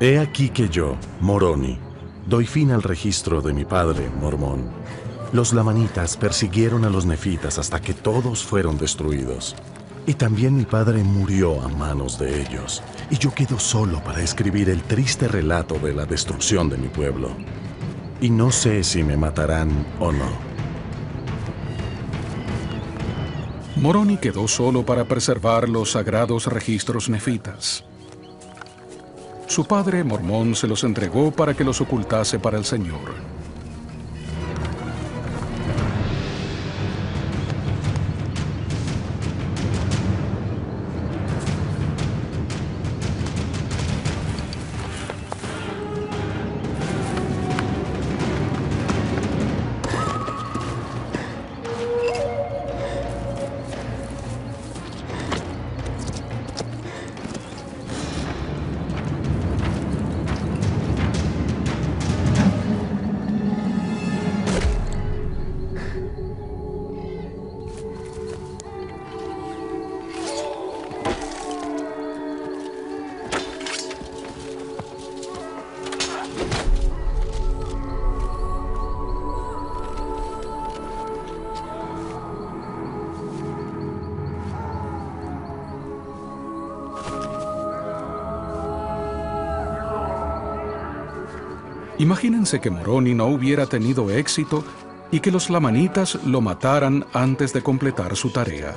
He aquí que yo, Moroni, doy fin al registro de mi padre, Mormón. Los lamanitas persiguieron a los nefitas hasta que todos fueron destruidos. Y también mi padre murió a manos de ellos, y yo quedo solo para escribir el triste relato de la destrucción de mi pueblo. Y no sé si me matarán o no. Moroni quedó solo para preservar los sagrados registros nefitas. Su padre, Mormón, se los entregó para que los ocultase para el Señor. Imagínense que Moroni no hubiera tenido éxito y que los lamanitas lo mataran antes de completar su tarea.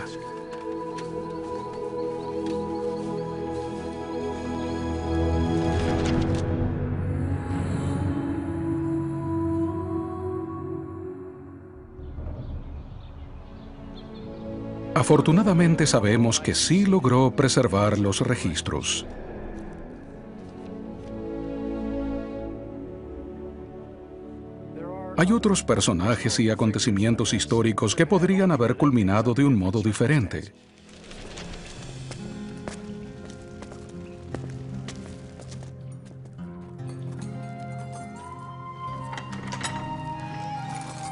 Afortunadamente sabemos que sí logró preservar los registros. Hay otros personajes y acontecimientos históricos que podrían haber culminado de un modo diferente.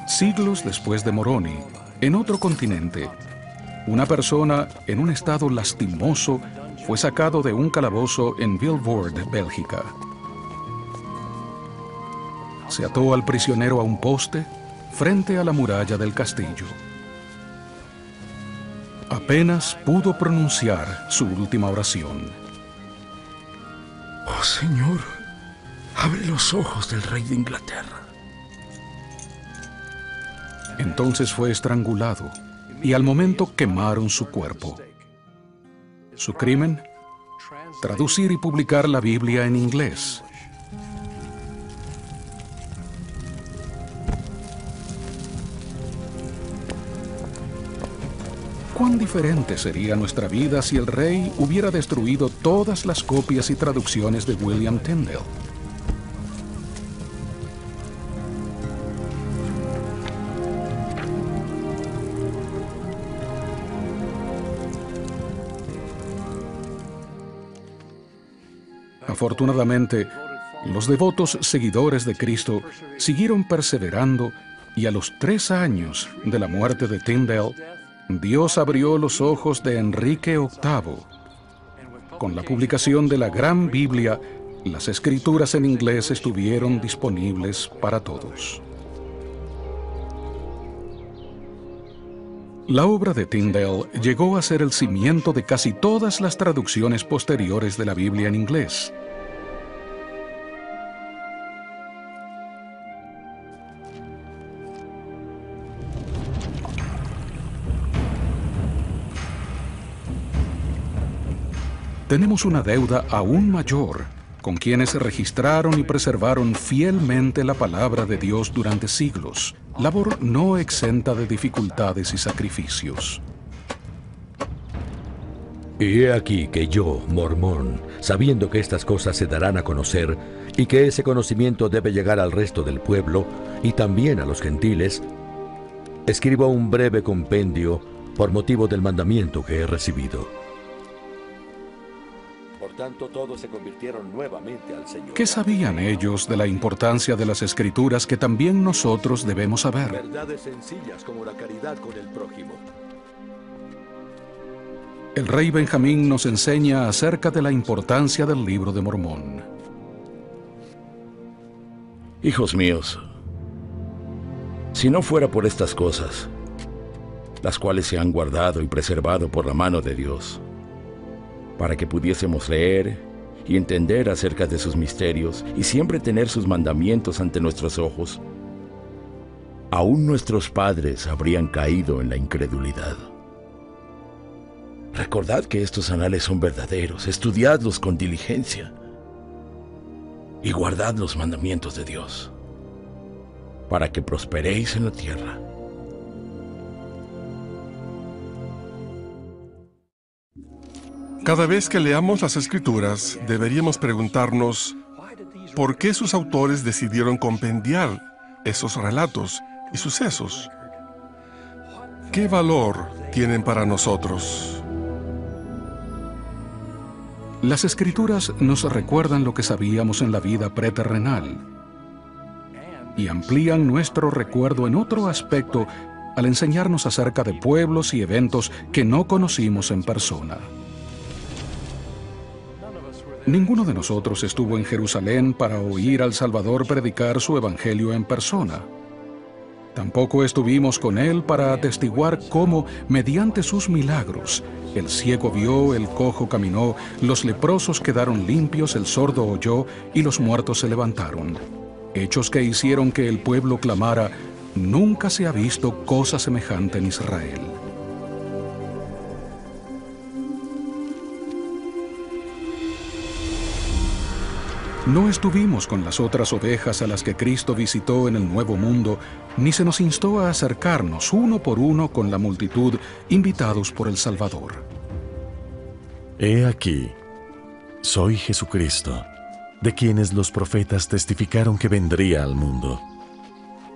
Siglos después de Moroni, en otro continente, una persona en un estado lastimoso fue sacado de un calabozo en Vilvoorde, Bélgica. Se ató al prisionero a un poste frente a la muralla del castillo. Apenas pudo pronunciar su última oración. Oh, Señor, abre los ojos del rey de Inglaterra. Entonces fue estrangulado y al momento quemaron su cuerpo. Su crimen: traducir y publicar la Biblia en inglés. ¿Cuán diferente sería nuestra vida si el rey hubiera destruido todas las copias y traducciones de William Tyndale? Afortunadamente, los devotos seguidores de Cristo siguieron perseverando y a los 3 años de la muerte de Tyndale, Dios abrió los ojos de Enrique VIII. Con la publicación de la Gran Biblia, las escrituras en inglés estuvieron disponibles para todos. La obra de Tyndale llegó a ser el cimiento de casi todas las traducciones posteriores de la Biblia en inglés. Tenemos una deuda aún mayor con quienes registraron y preservaron fielmente la palabra de Dios durante siglos, labor no exenta de dificultades y sacrificios. Y he aquí que yo, Mormón, sabiendo que estas cosas se darán a conocer y que ese conocimiento debe llegar al resto del pueblo y también a los gentiles, escribo un breve compendio por motivo del mandamiento que he recibido. Por tanto, todos se convirtieron nuevamente al Señor. ¿Qué sabían ellos de la importancia de las Escrituras que también nosotros debemos saber? Verdades sencillas como la caridad con el prójimo. El rey Benjamín nos enseña acerca de la importancia del Libro de Mormón. Hijos míos, si no fuera por estas cosas, las cuales se han guardado y preservado por la mano de Dios, para que pudiésemos leer y entender acerca de sus misterios y siempre tener sus mandamientos ante nuestros ojos, aún nuestros padres habrían caído en la incredulidad. Recordad que estos anales son verdaderos, estudiadlos con diligencia y guardad los mandamientos de Dios, para que prosperéis en la tierra. Cada vez que leamos las Escrituras, deberíamos preguntarnos por qué sus autores decidieron compendiar esos relatos y sucesos. ¿Qué valor tienen para nosotros? Las Escrituras nos recuerdan lo que sabíamos en la vida preterrenal y amplían nuestro recuerdo en otro aspecto al enseñarnos acerca de pueblos y eventos que no conocimos en persona. Ninguno de nosotros estuvo en Jerusalén para oír al Salvador predicar su evangelio en persona. Tampoco estuvimos con él para atestiguar cómo, mediante sus milagros, el ciego vio, el cojo caminó, los leprosos quedaron limpios, el sordo oyó y los muertos se levantaron. Hechos que hicieron que el pueblo clamara: nunca se ha visto cosa semejante en Israel. No estuvimos con las otras ovejas a las que Cristo visitó en el Nuevo Mundo, ni se nos instó a acercarnos uno por uno con la multitud, invitados por el Salvador. He aquí, soy Jesucristo, de quienes los profetas testificaron que vendría al mundo.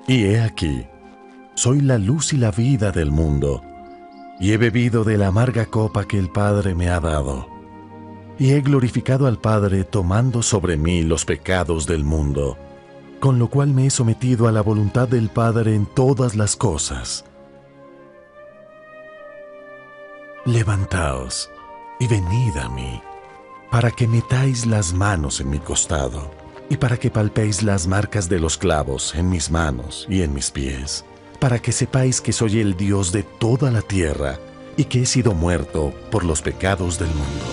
Y he aquí, soy la luz y la vida del mundo, y he bebido de la amarga copa que el Padre me ha dado. Y he glorificado al Padre tomando sobre mí los pecados del mundo, con lo cual me he sometido a la voluntad del Padre en todas las cosas. Levantaos y venid a mí, para que metáis las manos en mi costado, y para que palpéis las marcas de los clavos en mis manos y en mis pies, para que sepáis que soy el Dios de toda la tierra, y que he sido muerto por los pecados del mundo.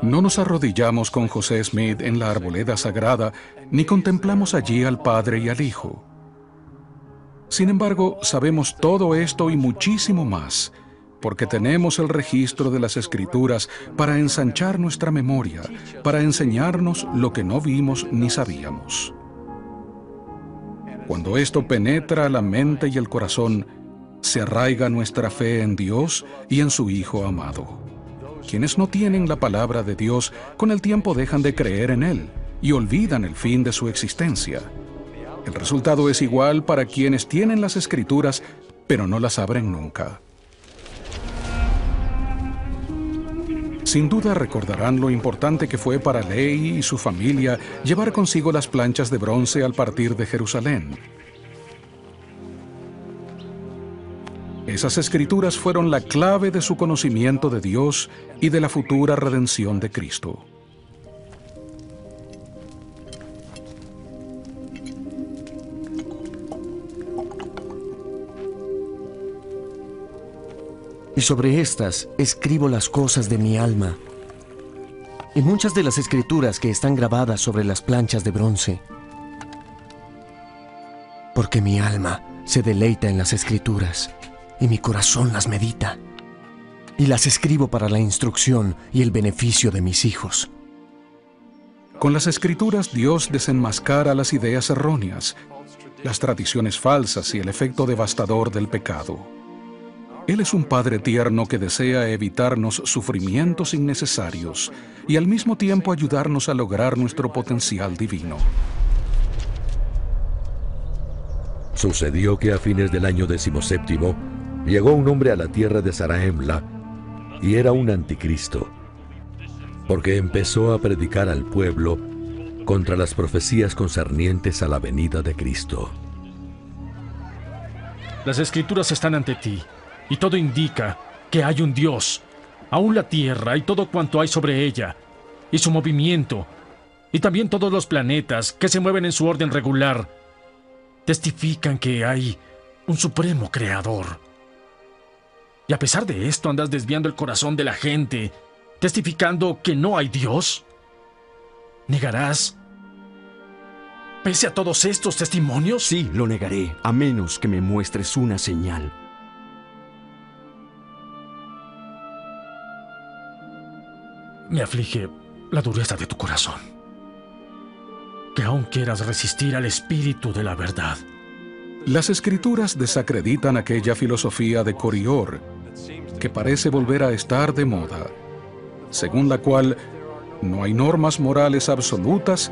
No nos arrodillamos con José Smith en la arboleda sagrada, ni contemplamos allí al Padre y al Hijo. Sin embargo, sabemos todo esto y muchísimo más, porque tenemos el registro de las Escrituras para ensanchar nuestra memoria, para enseñarnos lo que no vimos ni sabíamos. Cuando esto penetra la mente y el corazón, se arraiga nuestra fe en Dios y en su Hijo amado. Quienes no tienen la palabra de Dios, con el tiempo dejan de creer en Él y olvidan el fin de su existencia. El resultado es igual para quienes tienen las Escrituras, pero no las abren nunca. Sin duda recordarán lo importante que fue para Lehi y su familia llevar consigo las planchas de bronce al partir de Jerusalén. Esas escrituras fueron la clave de su conocimiento de Dios y de la futura redención de Cristo. Y sobre estas escribo las cosas de mi alma. Y muchas de las escrituras que están grabadas sobre las planchas de bronce. Porque mi alma se deleita en las escrituras, y mi corazón las medita, y las escribo para la instrucción y el beneficio de mis hijos. Con las Escrituras Dios desenmascara las ideas erróneas, las tradiciones falsas y el efecto devastador del pecado. Él es un Padre tierno que desea evitarnos sufrimientos innecesarios y al mismo tiempo ayudarnos a lograr nuestro potencial divino. Sucedió que a fines del año 17, Llegó un hombre a la tierra de Zarahemla y era un anticristo, porque empezó a predicar al pueblo contra las profecías concernientes a la venida de Cristo. Las escrituras están ante ti, y todo indica que hay un Dios, aún la tierra y todo cuanto hay sobre ella, y su movimiento, y también todos los planetas que se mueven en su orden regular, testifican que hay un supremo creador. Y a pesar de esto andas desviando el corazón de la gente, testificando que no hay Dios. ¿Negarás pese a todos estos testimonios? Sí, lo negaré, a menos que me muestres una señal. Me aflige la dureza de tu corazón, que aún quieras resistir al espíritu de la verdad. Las escrituras desacreditan aquella filosofía de Corior, que parece volver a estar de moda, según la cual no hay normas morales absolutas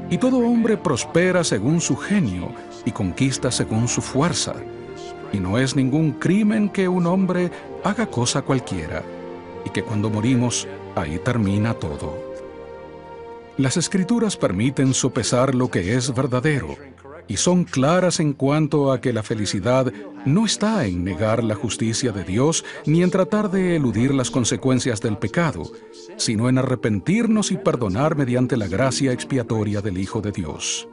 y todo hombre prospera según su genio y conquista según su fuerza, y no es ningún crimen que un hombre haga cosa cualquiera, y que cuando morimos, ahí termina todo. Las escrituras permiten sopesar lo que es verdadero, y son claras en cuanto a que la felicidad no está en negar la justicia de Dios ni en tratar de eludir las consecuencias del pecado, sino en arrepentirnos y perdonar mediante la gracia expiatoria del Hijo de Dios.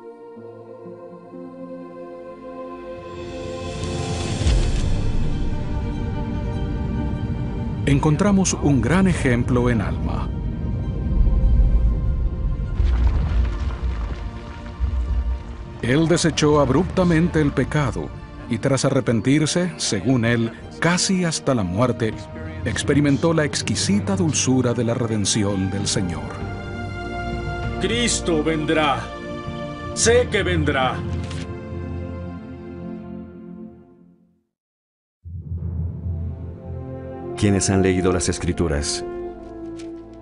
Encontramos un gran ejemplo en Alma. Él desechó abruptamente el pecado y tras arrepentirse, según él, casi hasta la muerte, experimentó la exquisita dulzura de la redención del Señor. Cristo vendrá. Sé que vendrá. Quienes han leído las Escrituras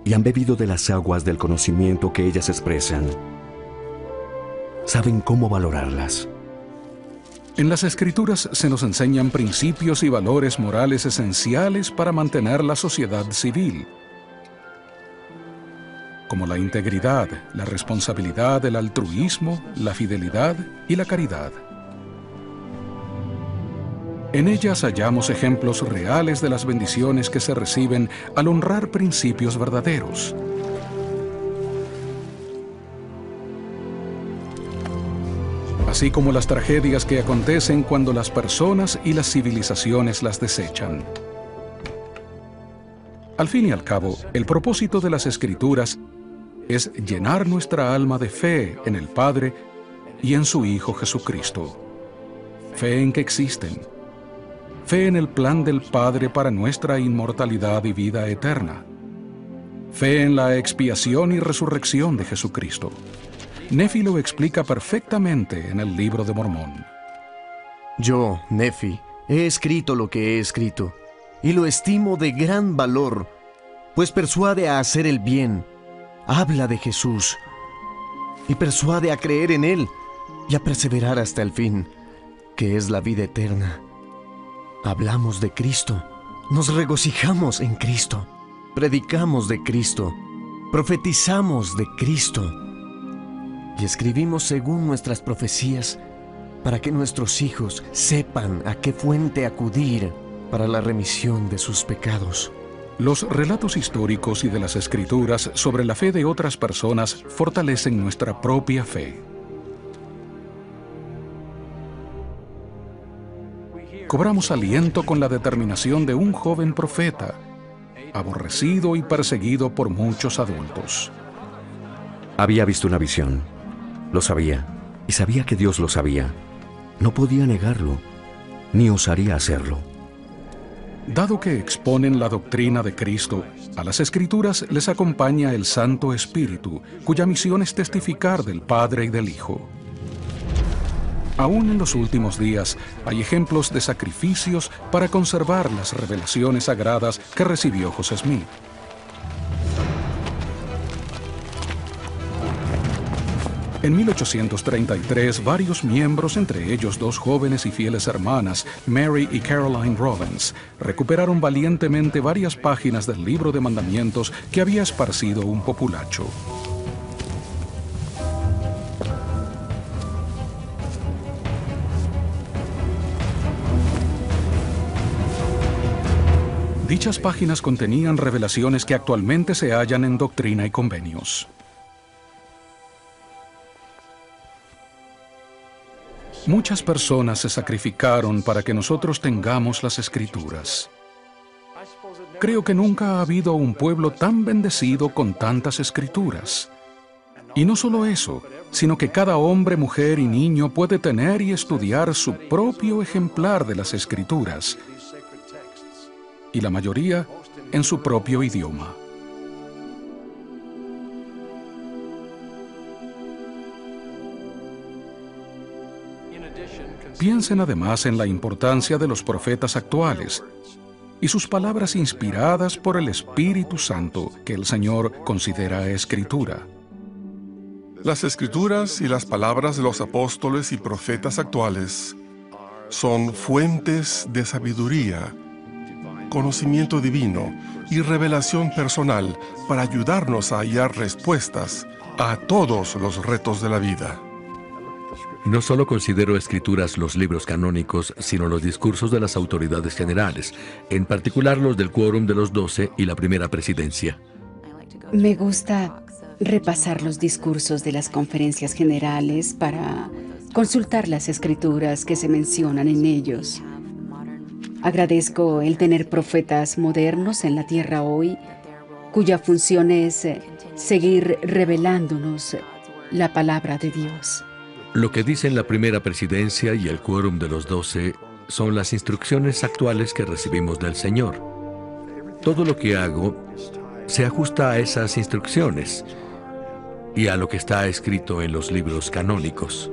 y han bebido de las aguas del conocimiento que ellas expresan, saben cómo valorarlas. En las Escrituras se nos enseñan principios y valores morales esenciales para mantener la sociedad civil, como la integridad, la responsabilidad, el altruismo, la fidelidad y la caridad. En ellas hallamos ejemplos reales de las bendiciones que se reciben al honrar principios verdaderos. Así como las tragedias que acontecen cuando las personas y las civilizaciones las desechan. Al fin y al cabo, el propósito de las Escrituras es llenar nuestra alma de fe en el Padre y en su Hijo Jesucristo. Fe en que existen. Fe en el plan del Padre para nuestra inmortalidad y vida eterna. Fe en la expiación y resurrección de Jesucristo. Nefi lo explica perfectamente en el Libro de Mormón. Yo, Nefi, he escrito lo que he escrito, y lo estimo de gran valor, pues persuade a hacer el bien, habla de Jesús, y persuade a creer en Él, y a perseverar hasta el fin, que es la vida eterna. Hablamos de Cristo, nos regocijamos en Cristo, predicamos de Cristo, profetizamos de Cristo, y escribimos según nuestras profecías, para que nuestros hijos sepan a qué fuente acudir para la remisión de sus pecados. Los relatos históricos y de las Escrituras sobre la fe de otras personas fortalecen nuestra propia fe. Cobramos aliento con la determinación de un joven profeta, aborrecido y perseguido por muchos adultos. Había visto una visión. Lo sabía, y sabía que Dios lo sabía. No podía negarlo, ni osaría hacerlo. Dado que exponen la doctrina de Cristo, a las Escrituras les acompaña el Santo Espíritu, cuya misión es testificar del Padre y del Hijo. Aún en los últimos días hay ejemplos de sacrificios para conservar las revelaciones sagradas que recibió José Smith. En 1833, varios miembros, entre ellos dos jóvenes y fieles hermanas, Mary y Caroline Robbins, recuperaron valientemente varias páginas del libro de mandamientos que había esparcido un populacho. Dichas páginas contenían revelaciones que actualmente se hallan en Doctrina y Convenios. Muchas personas se sacrificaron para que nosotros tengamos las Escrituras. Creo que nunca ha habido un pueblo tan bendecido con tantas Escrituras. Y no solo eso, sino que cada hombre, mujer y niño puede tener y estudiar su propio ejemplar de las Escrituras, y la mayoría en su propio idioma. Piensen además en la importancia de los profetas actuales y sus palabras inspiradas por el Espíritu Santo que el Señor considera Escritura. Las Escrituras y las palabras de los apóstoles y profetas actuales son fuentes de sabiduría, conocimiento divino y revelación personal para ayudarnos a hallar respuestas a todos los retos de la vida. No solo considero escrituras los libros canónicos, sino los discursos de las autoridades generales, en particular los del Quórum de los 12 y la Primera Presidencia. Me gusta repasar los discursos de las conferencias generales para consultar las escrituras que se mencionan en ellos. Agradezco el tener profetas modernos en la tierra hoy, cuya función es seguir revelándonos la palabra de Dios. Lo que dicen la Primera Presidencia y el Quórum de los 12 son las instrucciones actuales que recibimos del Señor. Todo lo que hago se ajusta a esas instrucciones y a lo que está escrito en los libros canónicos.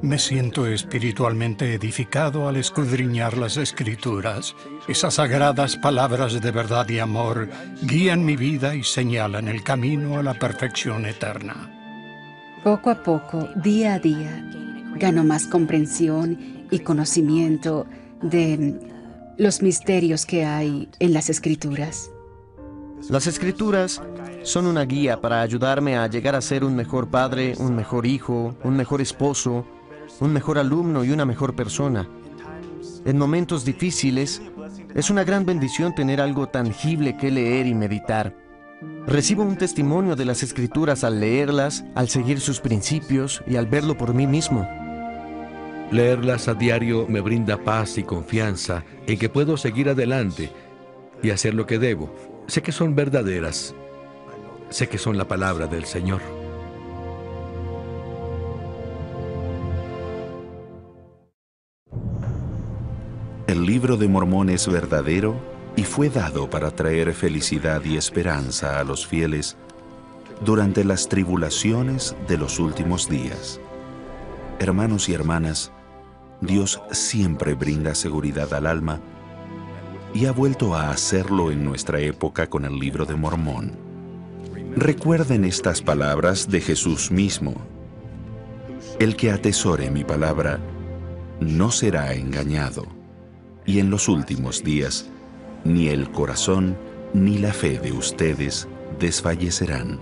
Me siento espiritualmente edificado al escudriñar las Escrituras. Esas sagradas palabras de verdad y amor guían mi vida y señalan el camino a la perfección eterna. Poco a poco, día a día, gano más comprensión y conocimiento de los misterios que hay en las Escrituras. Las Escrituras son una guía para ayudarme a llegar a ser un mejor padre, un mejor hijo, un mejor esposo, un mejor alumno y una mejor persona. En momentos difíciles, es una gran bendición tener algo tangible que leer y meditar. Recibo un testimonio de las Escrituras al leerlas, al seguir sus principios y al verlo por mí mismo. Leerlas a diario me brinda paz y confianza en que puedo seguir adelante y hacer lo que debo. Sé que son verdaderas. Sé que son la palabra del Señor. El libro de Mormón es verdadero y fue dado para traer felicidad y esperanza a los fieles durante las tribulaciones de los últimos días. Hermanos y hermanas, Dios siempre brinda seguridad al alma y ha vuelto a hacerlo en nuestra época con el libro de Mormón. Recuerden estas palabras de Jesús mismo. El que atesore mi palabra no será engañado. Y en los últimos días, ni el corazón ni la fe de ustedes desfallecerán.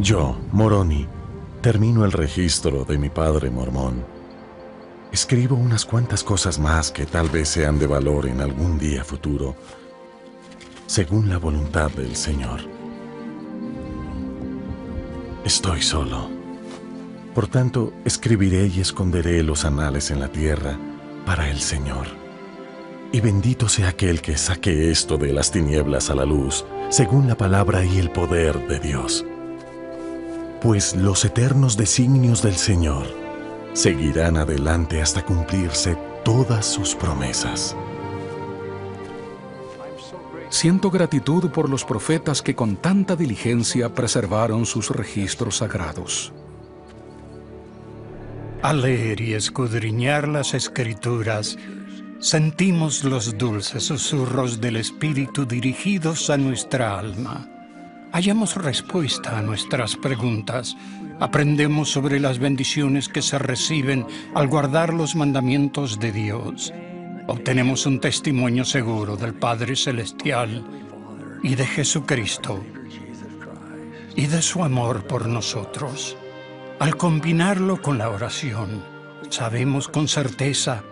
Yo, Moroni, termino el registro de mi padre mormón. Escribo unas cuantas cosas más que tal vez sean de valor en algún día futuro, según la voluntad del Señor. Estoy solo. Por tanto, escribiré y esconderé los anales en la tierra para el Señor. Y bendito sea aquel que saque esto de las tinieblas a la luz, según la palabra y el poder de Dios. pues los eternos designios del Señor seguirán adelante hasta cumplirse todas sus promesas. Siento gratitud por los profetas que con tanta diligencia preservaron sus registros sagrados. Al leer y escudriñar las Escrituras, sentimos los dulces susurros del Espíritu dirigidos a nuestra alma. Hallamos respuesta a nuestras preguntas. Aprendemos sobre las bendiciones que se reciben al guardar los mandamientos de Dios. Obtenemos un testimonio seguro del Padre Celestial y de Jesucristo y de su amor por nosotros. Al combinarlo con la oración, sabemos con certeza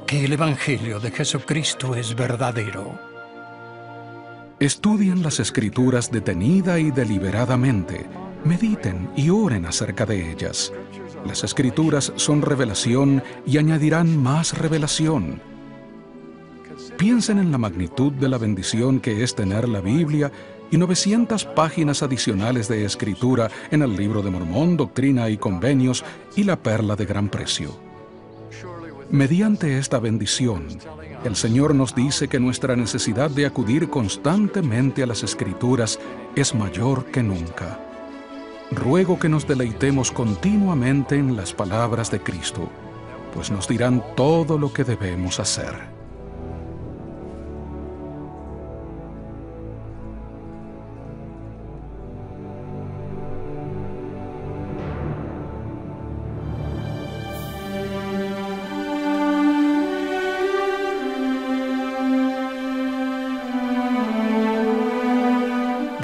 que el Evangelio de Jesucristo es verdadero. Estudien las Escrituras detenida y deliberadamente. Mediten y oren acerca de ellas. Las Escrituras son revelación y añadirán más revelación. Piensen en la magnitud de la bendición que es tener la Biblia y 900 páginas adicionales de Escritura en el Libro de Mormón, Doctrina y Convenios y la Perla de Gran Precio. Mediante esta bendición, el Señor nos dice que nuestra necesidad de acudir constantemente a las Escrituras es mayor que nunca. Ruego que nos deleitemos continuamente en las palabras de Cristo, pues nos dirán todo lo que debemos hacer.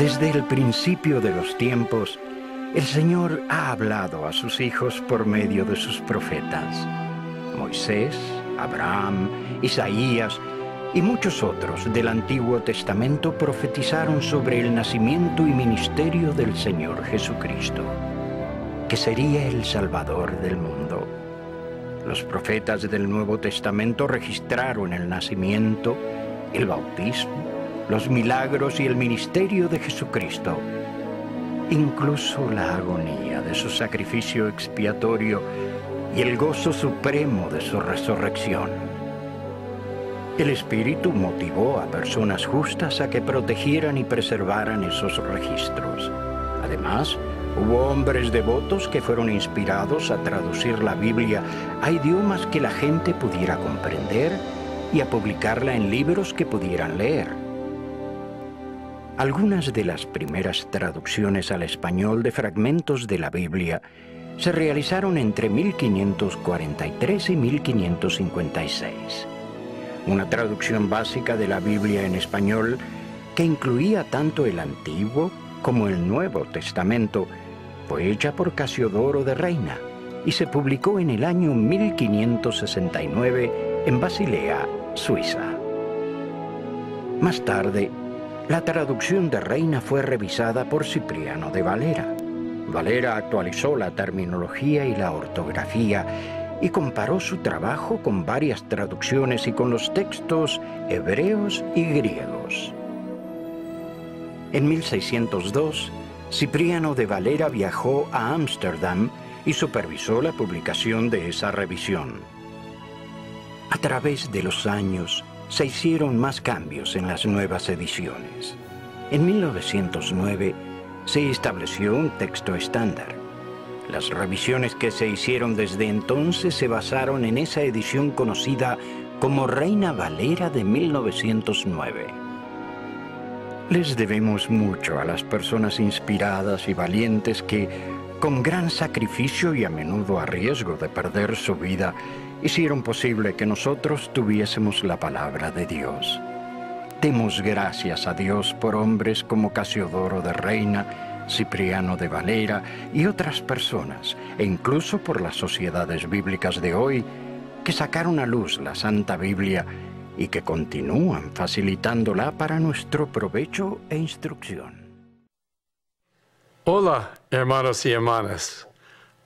Desde el principio de los tiempos, el Señor ha hablado a sus hijos por medio de sus profetas. Moisés, Abraham, Isaías y muchos otros del Antiguo Testamento profetizaron sobre el nacimiento y ministerio del Señor Jesucristo, que sería el Salvador del mundo. Los profetas del Nuevo Testamento registraron el nacimiento, el bautismo, los milagros y el ministerio de Jesucristo, incluso la agonía de su sacrificio expiatorio y el gozo supremo de su resurrección. El Espíritu motivó a personas justas a que protegieran y preservaran esos registros. Además, hubo hombres devotos que fueron inspirados a traducir la Biblia a idiomas que la gente pudiera comprender y a publicarla en libros que pudieran leer. Algunas de las primeras traducciones al español de fragmentos de la Biblia se realizaron entre 1543 y 1556. Una traducción básica de la Biblia en español que incluía tanto el Antiguo como el Nuevo Testamento fue hecha por Casiodoro de Reina y se publicó en el año 1569 en Basilea, Suiza. Más tarde, la traducción de Reina fue revisada por Cipriano de Valera. Valera actualizó la terminología y la ortografía y comparó su trabajo con varias traducciones y con los textos hebreos y griegos. En 1602, Cipriano de Valera viajó a Ámsterdam y supervisó la publicación de esa revisión. A través de los años, se hicieron más cambios en las nuevas ediciones. En 1909 se estableció un texto estándar. Las revisiones que se hicieron desde entonces se basaron en esa edición conocida como Reina Valera de 1909. Les debemos mucho a las personas inspiradas y valientes que, con gran sacrificio y a menudo a riesgo de perder su vida, hicieron posible que nosotros tuviésemos la palabra de Dios. Demos gracias a Dios por hombres como Casiodoro de Reina, Cipriano de Valera y otras personas, e incluso por las sociedades bíblicas de hoy, que sacaron a luz la Santa Biblia y que continúan facilitándola para nuestro provecho e instrucción. Hola, hermanos y hermanas.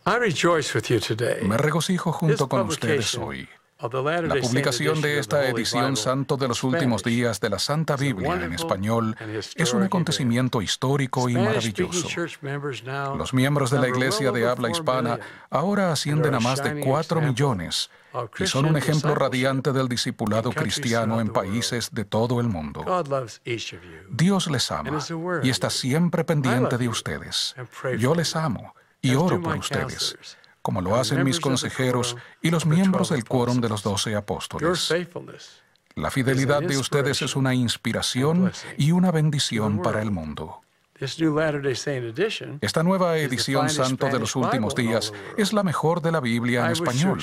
I rejoice with you today. Me regocijo junto con ustedes hoy. La publicación de esta edición santo de los últimos días de la Santa Biblia en español es un acontecimiento histórico y maravilloso. Los miembros de la Iglesia de habla hispana ahora ascienden a más de 4 millones y son un ejemplo radiante del discipulado cristiano en países de todo el mundo. Dios les ama y está siempre pendiente de ustedes. Yo les amo y oro por ustedes, como lo hacen mis consejeros y los miembros del quórum de los 12 apóstoles. La fidelidad de ustedes es una inspiración y una bendición para el mundo. Esta nueva edición santo de los últimos días es la mejor de la Biblia en español.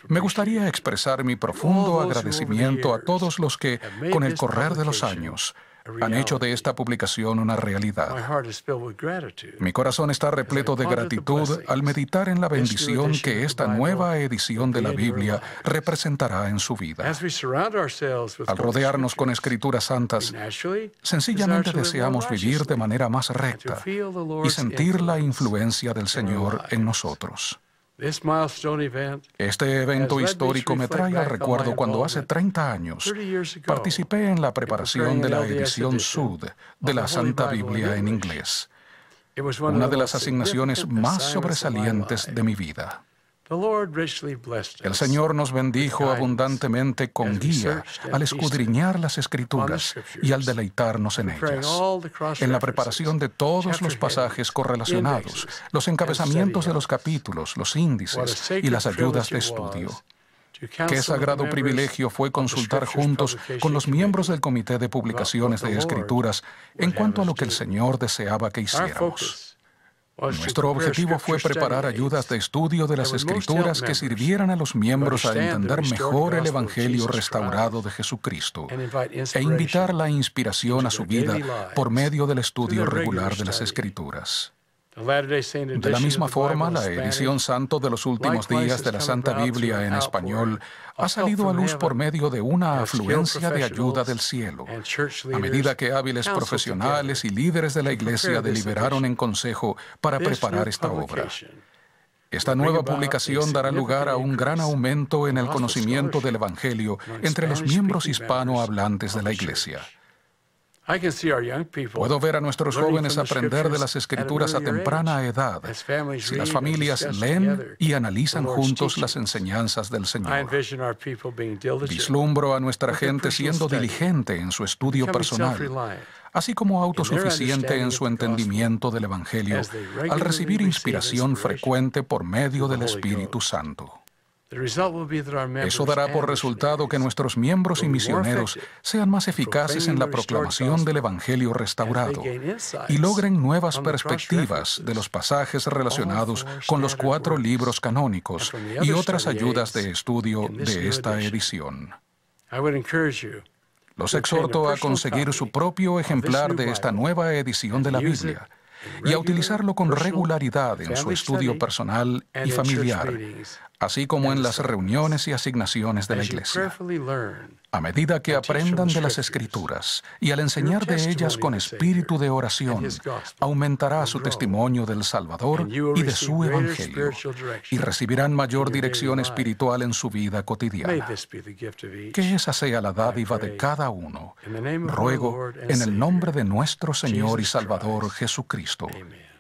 Me gustaría expresar mi profundo agradecimiento a todos los que, con el correr de los años, han hecho de esta publicación una realidad. Mi corazón está repleto de gratitud al meditar en la bendición que esta nueva edición de la Biblia representará en su vida. Al rodearnos con escrituras santas, sencillamente deseamos vivir de manera más recta y sentir la influencia del Señor en nosotros. Este evento histórico me trae al recuerdo cuando hace 30 años participé en la preparación de la edición Sud de la Santa Biblia en inglés, una de las asignaciones más sobresalientes de mi vida. El Señor nos bendijo abundantemente con guía al escudriñar las Escrituras y al deleitarnos en ellas. En la preparación de todos los pasajes correlacionados, los encabezamientos de los capítulos, los índices y las ayudas de estudio. Qué sagrado privilegio fue consultar juntos con los miembros del Comité de Publicaciones de Escrituras en cuanto a lo que el Señor deseaba que hiciéramos. Nuestro objetivo fue preparar ayudas de estudio de las Escrituras que sirvieran a los miembros a entender mejor el Evangelio restaurado de Jesucristo e invitar la inspiración a su vida por medio del estudio regular de las Escrituras. De la misma forma, la edición santo de los últimos días de la Santa Biblia en español ha salido a luz por medio de una afluencia de ayuda del cielo, a medida que hábiles profesionales y líderes de la Iglesia deliberaron en consejo para preparar esta obra. Esta nueva publicación dará lugar a un gran aumento en el conocimiento del Evangelio entre los miembros hispanohablantes de la Iglesia. Puedo ver a nuestros jóvenes aprender de las Escrituras a temprana edad, si las familias leen y analizan juntos las enseñanzas del Señor. Vislumbro a nuestra gente siendo diligente en su estudio personal, así como autosuficiente en su entendimiento del Evangelio, al recibir inspiración frecuente por medio del Espíritu Santo. Eso dará por resultado que nuestros miembros y misioneros sean más eficaces en la proclamación del Evangelio restaurado y logren nuevas perspectivas de los pasajes relacionados con los 4 libros canónicos y otras ayudas de estudio de esta edición. Los exhorto a conseguir su propio ejemplar de esta nueva edición de la Biblia y a utilizarlo con regularidad en su estudio personal y familiar, así como en las reuniones y asignaciones de la Iglesia. A medida que aprendan de las Escrituras y al enseñar de ellas con espíritu de oración, aumentará su testimonio del Salvador y de su Evangelio, y recibirán mayor dirección espiritual en su vida cotidiana. Que esa sea la dádiva de cada uno. Ruego en el nombre de nuestro Señor y Salvador Jesucristo.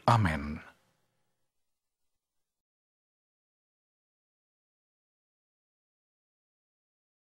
Amén.